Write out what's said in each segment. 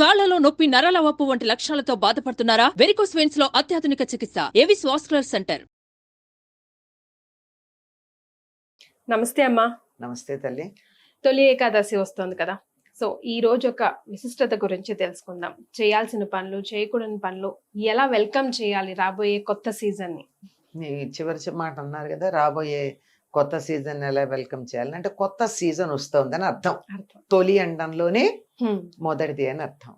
కాళ్లలో నొప్పి, నరాల వాపు వంటి లక్షణాలతో బాధపడుతున్నారా? వెరికోస్ వెయిన్స్ లో అత్యాధునిక చికిత్స ఏవిస్ వాస్కులర్ సెంటర్. నమస్తే అమ్మా. నమస్తే తల్లి. తొలి ఏకాదశి వస్తుంది కదా, సో ఈ రోజు ఒక విశిష్టత గురించి తెలుసుకుందాం. చేయాల్సిన పనులు, చేయకూడని పనులు, ఎలా వెల్కమ్ చేయాలి రాబోయే కొత్త సీజన్ ని. మీ చివరి మాట అన్నారు కదా, రాబోయే కొత్త సీజన్ ఎలా వెల్కమ్ చేయాలి అంటే కొత్త సీజన్ వస్తుందని అర్థం. తొలి అండంలోనే మొదటిది అని అర్థం.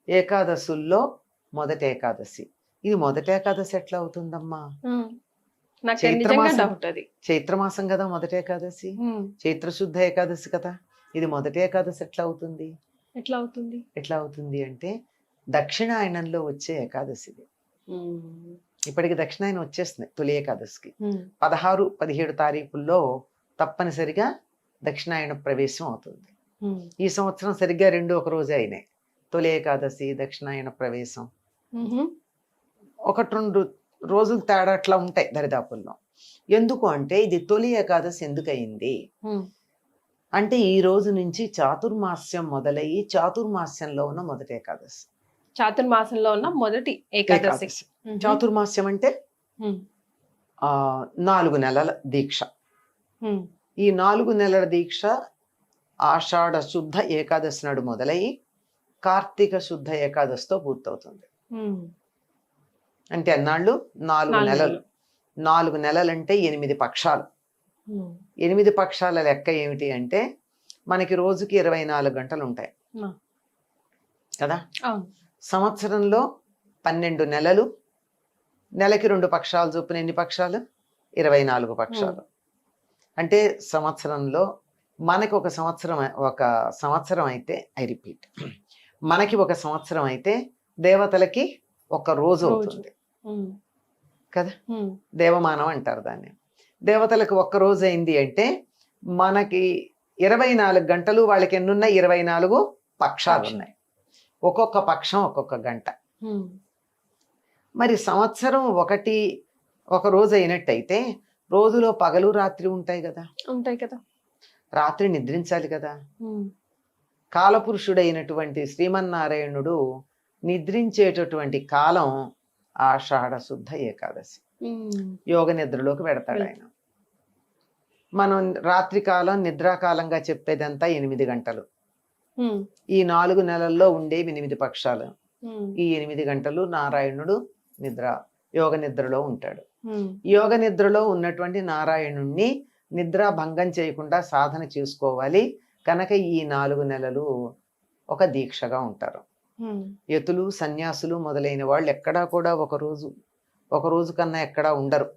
ఏకాదశుల్లో మొదటి ఏకాదశి. ఇది మొదటి ఏకాదశి ఎట్లా అవుతుందమ్మా? చైత్రమాసం కదా మొదటి ఏకాదశి, చైత్రశుద్ధ ఏకాదశి కదా. ఇది మొదటి ఏకాదశి ఎట్లా అవుతుంది? ఎట్లా అవుతుంది అంటే దక్షిణాయనంలో వచ్చే ఏకాదశి. ఇప్పటికి దక్షిణాయనం వచ్చేస్తుంది తొలి ఏకాదశికి. 16, 17 తారీఖుల్లో తప్పనిసరిగా దక్షిణాయన ప్రవేశం అవుతుంది. ఈ సంవత్సరం సరిగ్గా 2 ఒక రోజే అయినాయి. తొలి ఏకాదశి, దక్షిణాయన ప్రవేశం 1-2 రోజులు తేడా అట్లా ఉంటాయి దరిదాపుల్లో. ఎందుకు అంటే ఇది తొలి ఏకాదశి ఎందుకు అయింది అంటే ఈ రోజు నుంచి చాతుర్మాస్యం మొదలయ్యి చాతుర్మాస్యంలో ఉన్న మొదటి ఏకాదశి. చాతుర్మాసంలో ఉన్న మొదటి ఏకాదశి. చాతుర్మాస్యం అంటే 4 నెలల దీక్ష. ఈ 4 నెలల దీక్ష ఆషాఢ శుద్ధ ఏకాదశి నాడు మొదలయ్యి కార్తీక శుద్ధ ఏకాదశితో పూర్తవుతుంది. అంటే అన్నాళ్ళు 4 నెలలు. 4 నెలలు అంటే 8 పక్షాలు. 8 పక్షాల లెక్క ఏమిటి అంటే మనకి రోజుకి 24 గంటలు ఉంటాయి కదా. సంవత్సరంలో 12 నెలలు, నెలకి 2 పక్షాలు చొప్పున ఎన్ని పక్షాలు? 24 పక్షాలు. అంటే సంవత్సరంలో మనకి ఒక సంవత్సరం అయితే, ఐ రిపీట్, మనకి ఒక సంవత్సరం అయితే దేవతలకి ఒక రోజు అవుతుంది కదా. దేవమానం అంటారు దాన్ని. దేవతలకు ఒక్క రోజు అయింది అంటే మనకి 24 గంటలు, వాళ్ళకి ఎన్నున్నాయి? 24 పక్షాలు ఉన్నాయి. ఒక్కొక్క పక్షం ఒక్కొక్క గంట. మరి సంవత్సరం ఒక రోజు అయినట్టయితే రోజులో పగలు రాత్రి ఉంటాయి కదా. రాత్రి నిద్రించాలి కదా. కాలపురుషుడైనటువంటి శ్రీమన్నారాయణుడు నిద్రించేటటువంటి కాలం ఆషాఢ శుద్ధ ఏకాదశి. యోగ నిద్రలోకి పెడతాడు ఆయన. మనం రాత్రి కాలం నిద్రాకాలంగా చెప్పేదంతా 8 గంటలు. ఈ 4 నెలల్లో ఉండేవి 8 పక్షాలు. ఈ 8 గంటలు నారాయణుడు యోగ నిద్రలో ఉంటాడు. యోగ నిద్రలో ఉన్నటువంటి నారాయణుణ్ణి నిద్ర భంగం చేయకుండా సాధన చేసుకోవాలి కనుక ఈ 4 నెలలు ఒక దీక్షగా ఉంటారు. యతులు, సన్యాసులు మొదలైన వాళ్ళు ఎక్కడా కూడా ఒక రోజు కన్నా ఎక్కడా ఉండరు.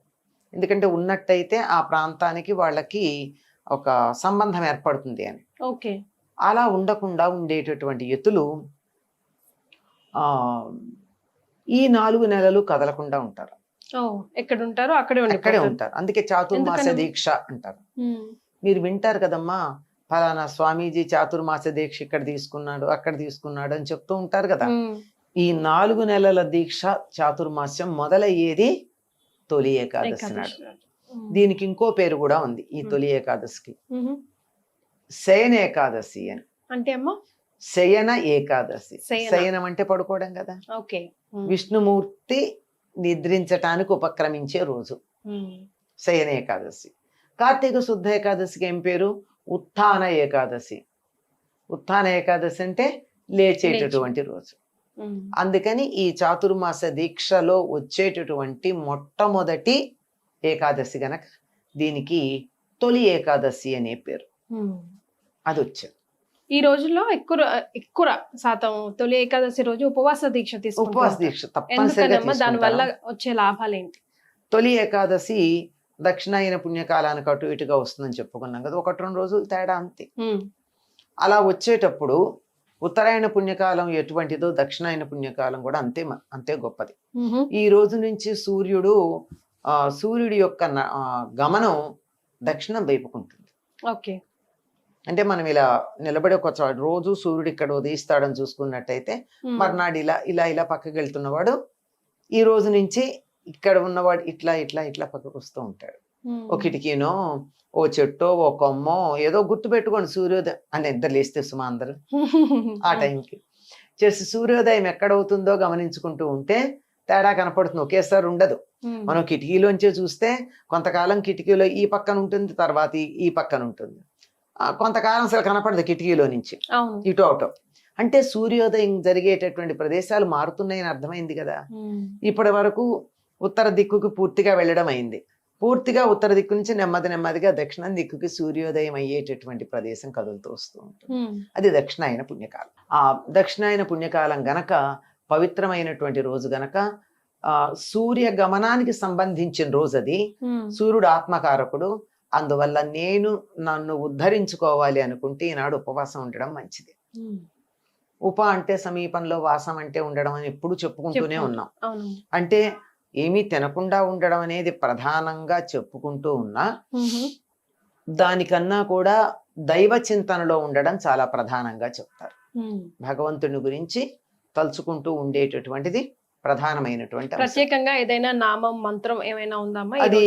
ఎందుకంటే ఉన్నట్టయితే ఆ ప్రాంతానికి వాళ్ళకి ఒక సంబంధం ఏర్పడుతుంది అని. అలా ఉండకుండా ఉండేటటువంటి యతులు ఈ 4 నెలలు కదలకుండా ఉంటారు. అక్కడే ఉంటారు. అందుకే చాతుర్మాస దీక్ష అంటారు. మీరు వింటారు కదమ్మా, ఫలానా స్వామీజీ చాతుర్మాస దీక్ష ఇక్కడ తీసుకున్నాడు, అక్కడ తీసుకున్నాడు అని చెప్తూ ఉంటారు కదా. ఈ 4 నెలల దీక్ష చాతుర్మాస్యం మొదలయ్యేది తొలి ఏకాదశి నాడు. దీనికి ఇంకో పేరు కూడా ఉంది ఈ తొలి ఏకాదశికి, శయన ఏకాదశి అని. అంటే అమ్మా శయన ఏకాదశి. శయనం అంటే పడుకోవడం కదా. విష్ణుమూర్తి నిద్రించటానికి ఉపక్రమించే రోజు శయన ఏకాదశి. కార్తీక శుద్ధ ఏకాదశికి ఏం పేరు? ఉత్థాన ఏకాదశి. ఉత్థాన ఏకాదశి అంటే లేచేటటువంటి రోజు. అందుకని ఈ చాతుర్మాస దీక్షలో వచ్చేటటువంటి మొట్టమొదటి ఏకాదశి గనక దీనికి తొలి ఏకాదశి అనే పేరు. అది వచ్చేది. ఈ రోజుల్లో ఎక్కువ శాతం తొలి ఏకాదశి రోజు ఉపవాస దీక్ష తీసుకుంటారు. ఉపవాస దీక్ష తప్పనిసరిగా. దాని వల్ల వచ్చే లాభాలు ఏంటి? తొలి ఏకాదశి దక్షిణాయన పుణ్యకాలానికి అటు ఇటుగా వస్తుందని చెప్పుకున్నాం కదా. 1-2 రోజులు తేడా అంతే. అలా వచ్చేటప్పుడు ఉత్తరాయణ పుణ్యకాలం ఎటువంటిదో దక్షిణాయన పుణ్యకాలం కూడా అంతే గొప్పది. ఈ రోజు నుంచి సూర్యుడి యొక్క గమనం దక్షిణం వైపుకుంటుంది. అంటే మనం ఇలా నిలబడి ఒక రోజు సూర్యుడు ఇక్కడ ఉదయిస్తాడని చూసుకున్నట్టయితే మర్నాడు ఇలా పక్కకి వెళ్తున్నవాడు ఈ రోజు నుంచి ఇక్కడ ఉన్నవాడు ఇట్లా పక్కకు వస్తూ ఉంటాడు. ఒక కిటికీనో ఓ చెట్టో ఓ కొమ్మో ఏదో గుర్తు పెట్టుకోండి సూర్యోదయం అని నిద్ర లేస్తే సుమా అందరూ ఆ టైంకి చేసి సూర్యోదయం ఎక్కడవుతుందో గమనించుకుంటూ ఉంటే తేడా కనపడుతుంది, ఒకేసారి ఉండదు. మనం కిటికీలోంచే చూస్తే కొంతకాలం కిటికీలో ఈ పక్కన ఉంటుంది, తర్వాత ఈ పక్కన ఉంటుంది, కొంతకాలం అసలు కనపడదు కిటికీలో నుంచి ఇటు అటు. అంటే సూర్యోదయం జరిగేటటువంటి ప్రదేశాలు మారుతున్నాయని అర్థమైంది కదా. ఇప్పటి వరకు ఉత్తర దిక్కుకి పూర్తిగా వెళ్ళడం అయింది, పూర్తిగా ఉత్తర దిక్కు నుంచి నెమ్మదిగా దక్షిణ దిక్కుకి సూర్యోదయం అయ్యేటటువంటి ప్రదేశం కదులుతూ వస్తూ ఉంటుంది. అది దక్షిణాయన పుణ్యకాలం. ఆ దక్షిణాయన పుణ్యకాలం గనక పవిత్రమైనటువంటి రోజు గనక సూర్య గమనానికి సంబంధించిన రోజు అది. సూర్యుడు ఆత్మకారకుడు, అందువల్ల నన్ను ఉద్ధరించుకోవాలి అనుకుంటే ఈనాడు ఉపవాసం ఉండడం మంచిది. ఉప అంటే సమీపంలో, వాసం అంటే ఉండడం అని ఎప్పుడు చెప్పుకుంటూనే ఉన్నాం. అంటే ఏమీ తినకుండా ఉండడం అనేది ప్రధానంగా చెప్పుకుంటూ ఉన్నా, దానికన్నా కూడా దైవ చింతనలో ఉండడం చాలా ప్రధానంగా చెప్తారు. భగవంతుని గురించి తలుచుకుంటూ ఉండేటటువంటిది ప్రధానమైనటువంటి. ప్రత్యేకంగా ఏదైనా నామం మంత్రం ఏమైనా ఉందమ్మా అది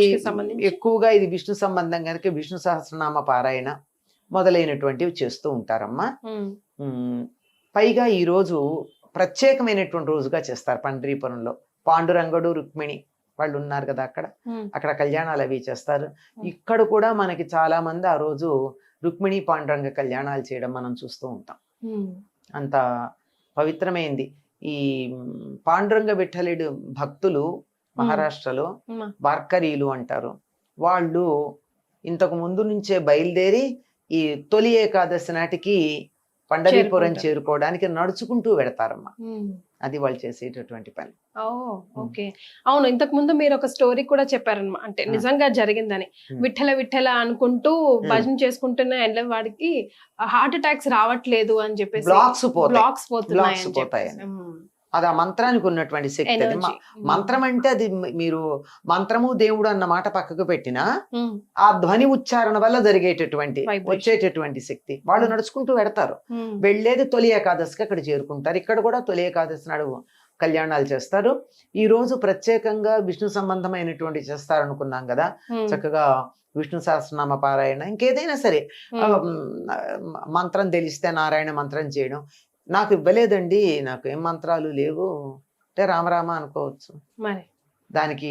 ఎక్కువగా ఇది విష్ణు సంబంధం కనుక విష్ణు సహస్రనామ పారాయణ మొదలైనటువంటివి చేస్తూ ఉంటారమ్మా. పైగా ఈ రోజు ప్రత్యేకమైనటువంటి రోజుగా చేస్తారు. పండరీపురంలో పాండురంగడు రుక్మిణి వాళ్ళు ఉన్నారు కదా, అక్కడ కళ్యాణాలు అవి చేస్తారు. ఇక్కడ కూడా మనకి చాలా మంది ఆ రోజు రుక్మిణి పాండురంగ కళ్యాణాలు చేయడం మనం చూస్తూ ఉంటాం. అంత పవిత్రమైంది. ఈ పాండురంగ విఠలుడు భక్తులు మహారాష్ట్రలో వార్కరీలు అంటారు. వాళ్ళు ఇంతకు ముందు నుంచే బయలుదేరి ఈ తొలి ఏకాదశి నాటికి పండరీపురం చేరుకోవడానికి నడుచుకుంటూ వెడతారమ్మా. అది వాళ్ళు చేసేటటువంటి పని. ఓకే, అవును. ఇంతకు ముందు మీరు ఒక స్టోరీ కూడా చెప్పారన్నమాట, అంటే నిజంగా జరిగిందని. విఠల విఠల అనుకుంటూ భజన చేసుకుంటున్న ఎండ్ల వాడికి హార్ట్ అటాక్స్ రావట్లేదు అని చెప్పేసి, బ్లాక్స్ పోతున్నాయి. అది ఆ మంత్రానికి ఉన్నటువంటి శక్తి. అది మంత్రం అంటే అది మీరు మంత్రము దేవుడు అన్న మాట పక్కకు పెట్టినా ఆ ధ్వని ఉచ్చారణ వల్ల జరిగేటటువంటి వచ్చేటటువంటి శక్తి. వాళ్ళు నడుచుకుంటూ వెడతారు. వెళ్ళేది తొలి ఏకాదశికి అక్కడ చేరుకుంటారు. ఇక్కడ కూడా తొలి ఏకాదశి నాడు కళ్యాణాలు చేస్తారు. ఈ రోజు ప్రత్యేకంగా విష్ణు సంబంధమైనటువంటి చేస్తారు అనుకున్నాం కదా. చక్కగా విష్ణు సహస్రనామ పారాయణ, ఇంకేదైనా సరే మంత్రం తెలిస్తే నారాయణ మంత్రం చేయడం. నాకు ఇవ్వలేదండి, నాకు ఏం మంత్రాలు లేవు అంటే రామరామ అనుకోవచ్చు. దానికి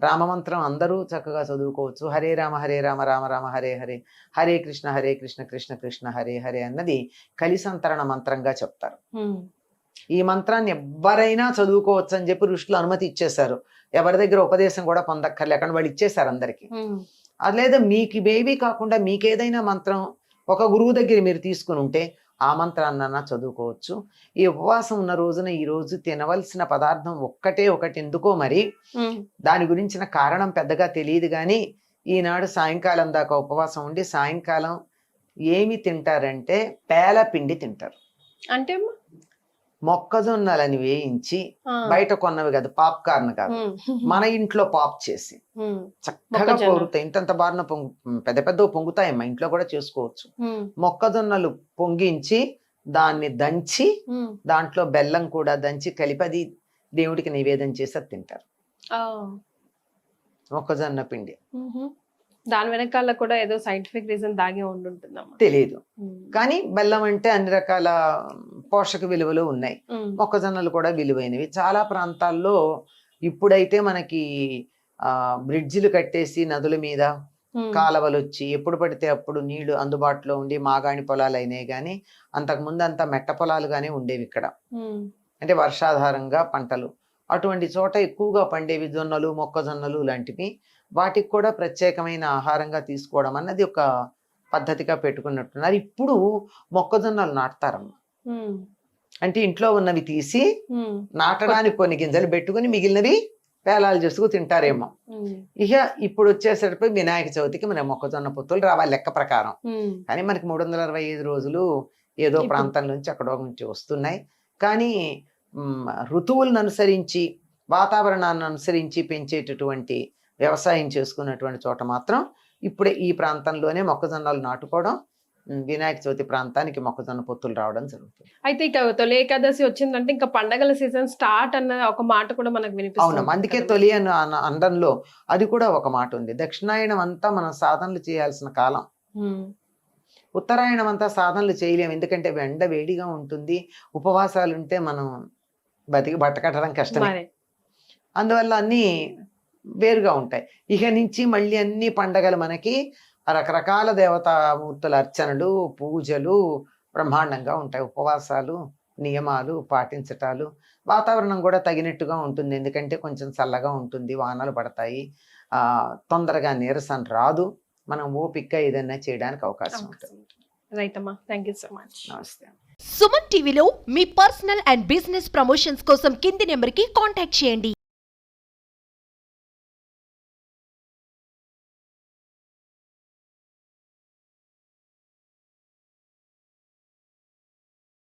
రామమంత్రం అందరూ చక్కగా చదువుకోవచ్చు. హరే రామ రామ రామ హరే హరే, హరే కృష్ణ కృష్ణ కృష్ణ హరే హరే అన్నది కలిసంతరణ మంత్రంగా చెప్తారు. ఈ మంత్రాన్ని ఎవరైనా చదువుకోవచ్చు అని చెప్పి ఋషులు అనుమతి ఇచ్చేశారు. ఎవరి దగ్గర ఉపదేశం కూడా పొందక్కర్లేకుండా వాళ్ళు ఇచ్చేశారు అందరికి. అది లేదా మీకు ఇవేవి కాకుండా మీకేదైనా మంత్రం ఒక గురువు దగ్గర మీరు తీసుకుని ఉంటే ఆ మంత్రాన్న చదువుకోవచ్చు. ఈ ఉపవాసం ఉన్న రోజున ఈ రోజు తినవలసిన పదార్థం ఒకటి ఎందుకో మరి దాని గురించిన కారణం పెద్దగా తెలియదు, కానీ ఈనాడు సాయంకాలం దాకా ఉపవాసం ఉండి సాయంకాలం ఏమి తింటారంటే పేల పిండి తింటారు. అంటే మొక్కజొన్నలని వేయించి బయట కొన్నవి కాదు, పాప్కార్న్ కాదు, మన ఇంట్లో పాప్ చేసి చక్కగా పొంగుతాయి. ఇంతంత బారిన పెద్ద పెద్ద పొంగుతాయమ్మా, ఇంట్లో కూడా చేసుకోవచ్చు. మొక్కజొన్నలు పొంగించి దాన్ని దంచి దాంట్లో బెల్లం కూడా దంచి కలిపి అది దేవుడికి నివేదన చేసి అది తింటారు. మొక్కజొన్న పిండి. దాని వెనకాల కూడా ఏదో సైంటిఫిక్ రీజన్ దాగి ఉంటుందమ్మా, తెలియదు. కానీ బెల్లం అంటే అన్ని రకాల పోషక విలువలు ఉన్నాయి, మొక్కజొన్నలు కూడా విలువైనవి. చాలా ప్రాంతాల్లో ఇప్పుడైతే మనకి బ్రిడ్జిలు కట్టేసి నదుల మీద కాలవలు వచ్చి ఎప్పుడు పడితే అప్పుడు నీళ్లు అందుబాటులో ఉండి మాగాణి పొలాలు అయినాయి, కానీ అంతకుముందు అంతా మెట్ట పొలాలుగానే ఉండేవి ఇక్కడ. అంటే వర్షాధారంగా పంటలు అటువంటి చోట ఎక్కువగా పండేవి జొన్నలు, మొక్కజొన్నలు లాంటివి. వాటికి కూడా ప్రత్యేకమైన ఆహారంగా తీసుకోవడం అన్నది ఒక పద్ధతిగా పెట్టుకున్నట్టున్నారు. ఇప్పుడు మొక్కజొన్నలు నాటుతారమ్మా. అంటే ఇంట్లో ఉన్నవి తీసి నాటడానికి కొన్ని గింజలు పెట్టుకుని మిగిలినవి పేలాలు చేసుకు తింటారేమో. ఇక ఇప్పుడు వచ్చేసరికి వినాయక చవితికి మన మొక్కజొన్న పొత్తులు రావాలి లెక్క ప్రకారం. కానీ మనకి 365 రోజులు ఏదో ప్రాంతం నుంచి అక్కడో నుంచి వస్తున్నాయి. కానీ ఋతువులను అనుసరించి వాతావరణాన్ని అనుసరించి పెంచేటటువంటి వ్యవసాయం చేసుకున్నటువంటి చోట మాత్రం ఇప్పుడే ఈ ప్రాంతంలోనే మొక్కజొన్నలు నాటుకోవడం, వినాయక చవితి ప్రాంతానికి మొక్కజొన్న పొత్తులు రావడం జరుగుతుంది. అయితే ఇక తొలి ఏకాదశి వచ్చిందంటే ఇంకా పండగల సీజన్ స్టార్ట్ అన్న ఒక మాట కూడా మనకు వినిపిస్తుంది. అవును, అందుకే తొలి అనడంలో అది కూడా ఒక మాట ఉంది. దక్షిణాయనం అంతా మనం సాధనలు చేయాల్సిన కాలం. ఉత్తరాయణం అంతా సాధనలు చేయలేము, ఎందుకంటే ఎండ వేడిగా ఉంటుంది, ఉపవాసాలు ఉంటే మనం బట్టకట్టడం కష్టమే. మరి అందువల్ల అన్నీ వేరుగా ఉంటాయి. ఇక నుంచి మళ్ళీ అన్ని పండగలు మనకి రకరకాల దేవతామూర్తుల అర్చనలు, పూజలు బ్రహ్మాండంగా ఉంటాయి. ఉపవాసాలు, నియమాలు పాటించటాలు, వాతావరణం కూడా తగినట్టుగా ఉంటుంది, ఎందుకంటే కొంచెం చల్లగా ఉంటుంది, వానలు పడతాయి, తొందరగా నీరసం రాదు, మనం ఓపికగా ఏదైనా చేయడానికి అవకాశం ఉంటుంది. రైట్ అమ్మా, థ్యాంక్ యూ సో మచ్. నమస్తే. సుమన్ టీవీలో మీ పర్సనల్ అండ్ బిజినెస్ ప్రమోషన్స్ కోసం కింది నెంబర్కి కాంటాక్ట్ చేయండి.